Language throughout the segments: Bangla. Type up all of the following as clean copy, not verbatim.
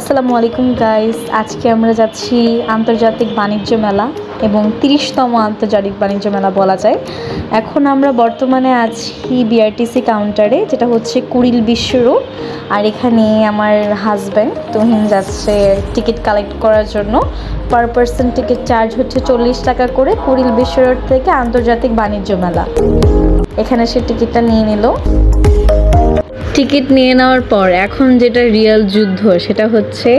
আসসালামু আলাইকুম গাইস, আজকে আমরা যাচ্ছি আন্তর্জাতিক বাণিজ্য মেলা এবং 30তম আন্তর্জাতিক বাণিজ্য মেলা বলা যায়। এখন আমরা বর্তমানে আছি বিআরটিসি কাউন্টারে, যেটা হচ্ছে কুড়িল বিশ্ব রোড। আর এখানে আমার হাজব্যান্ড তুহিন যাচ্ছে টিকিট কালেক্ট করার জন্য। পার পার্সন টিকিট চার্জ হচ্ছে 40 টাকা করে কুড়িল বিশ্ব রোড থেকে আন্তর্জাতিক বাণিজ্য মেলা। এখানে সে টিকিটটা নিয়ে নিল। টিকিট নিয়ে নেওয়ার পর এখন যেটা রিয়েল যুদ্ধ সেটা হচ্ছে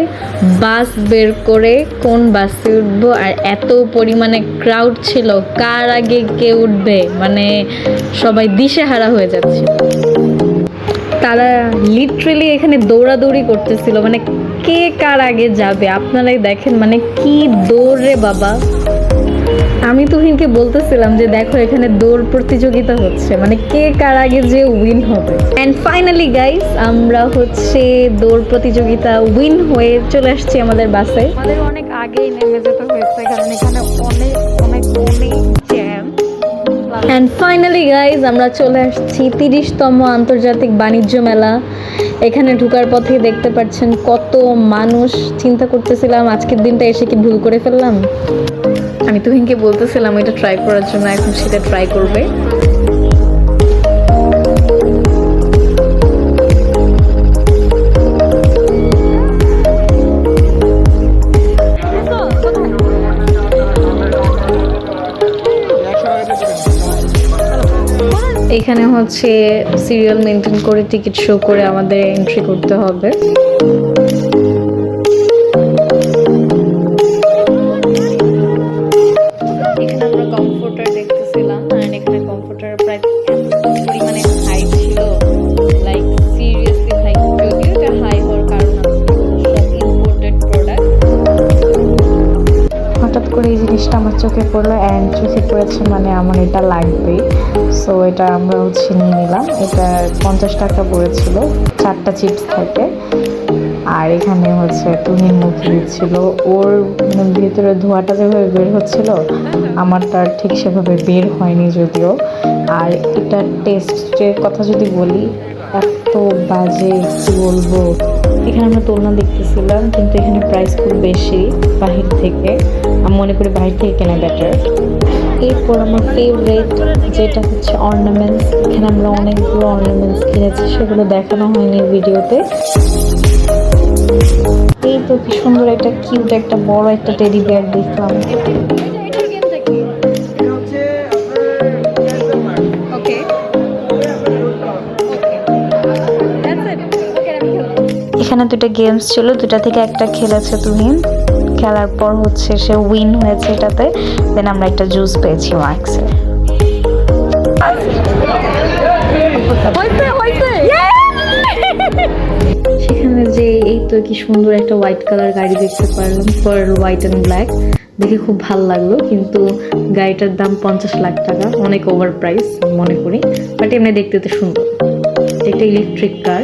বাস বের করে কোন বাসে উঠবো। আর এত পরিমাণে ক্রাউড ছিল, কার আগে কে উঠবে মানে সবাই দিশেহারা হয়ে যাচ্ছে। তারা লিটারেলি এখানে দৌড়াদৌড়ি করতেছিল, মানে কে কার আগে যাবে। আপনারাই দেখেন মানে কি দৌড় রে বাবা। আমি তুহিনকে বলতেছিলাম যে দেখো এখানে দৌড় প্রতিযোগিতা হচ্ছে, মানে কে কার আগে যে উইন হবে। অ্যান্ড ফাইনালি গাইস আমরা হচ্ছে দৌড় প্রতিযোগিতা উইন হয়ে চলে আসছি আমাদের বাসে। আমাদের অনেক আগেই নেমে যেতে হয়েছে কারণ এখানে অনেক অনেক অনেক জ্যাম। অ্যান্ড ফাইনালি গাইজ আমরা চলে আসছি 30তম আন্তর্জাতিক বাণিজ্য মেলা। এখানে ঢোকার পথে দেখতে পাচ্ছেন কত মানুষ। চিন্তা করতেছিলাম আজকের দিনটা এসে কি ভুল করে ফেললাম। আমি তুহিনকে বলতেছিলাম এটা ট্রাই করার জন্য, এখন সেটা ট্রাই করবে। এখানে হচ্ছে সিরিয়াল মেনটেন করে টিকিট শো করে আমাদের এন্ট্রি করতে হবে। এখানে আমরা কমফোর্টার দেখতেছিলাম, আর এখানে কমফোর্টার প্রায় পরিমাণে হাই ছিল, লাইক সিরিয়াসলি হাই। যদিও এটা হাই হওয়ার কারণ আছে, সব ইম্পোর্টেড প্রোডাক্ট। হঠাৎ করে এই জিনিসটা আমার চোখে পড়লো, অ্যান্ড চোখে পড়েছে মানে আমার এটা লাগবেই। সো এটা আমরা হচ্ছে নিয়ে নিলাম। এটা 50 টাকা পড়েছিল, 4টা চিপস থাকে। আর এখানে হচ্ছে তুহিন মুখ দিচ্ছিল, ওর ভিতরে ধোঁয়াটা যেভাবে বের হচ্ছিল আমারটা ঠিক সেভাবে বের হয়নি যদিও। আর এটা টেস্টের কথা যদি বলি, এত বাজে কি বলবো। এখানে আমরা তোলনা দেখতেছিলাম, কিন্তু এখানে প্রাইস খুব বেশি বাহির থেকে। আমি মনে করি বাহির থেকে কেনা বেটার। এরপর আমার ফেভারিট যেটা হচ্ছে অর্নামেন্টস। এখানে আমরা অনেকগুলো অর্নামেন্টস কিনেছি, সেগুলো দেখানো হয়নি ভিডিওতে। এই তো কি সুন্দর একটা কিউট একটা বড় একটা টেডি বিয়ার দেখলাম। এখানে দুটো গেমস ছিল, দুটা থেকে একটা খেলেছে তুহিন। খেলার পর হচ্ছে সে উইন হয়েছে এটাতে। দেন আমরা একটা জুস পেয়েছি মার্কসে। সেখানে যে এই তো কি সুন্দর একটা হোয়াইট কালার গাড়ি দেখতে পারলাম, পার্ল হোয়াইট অ্যান্ড ব্ল্যাক। দেখে খুব ভালো লাগলো, কিন্তু গাড়িটার দাম 50 লাখ টাকা, অনেক ওভার প্রাইস মনে করি। বাট এমনি দেখতে তো সুন্দর। একটা ইলেকট্রিক কার।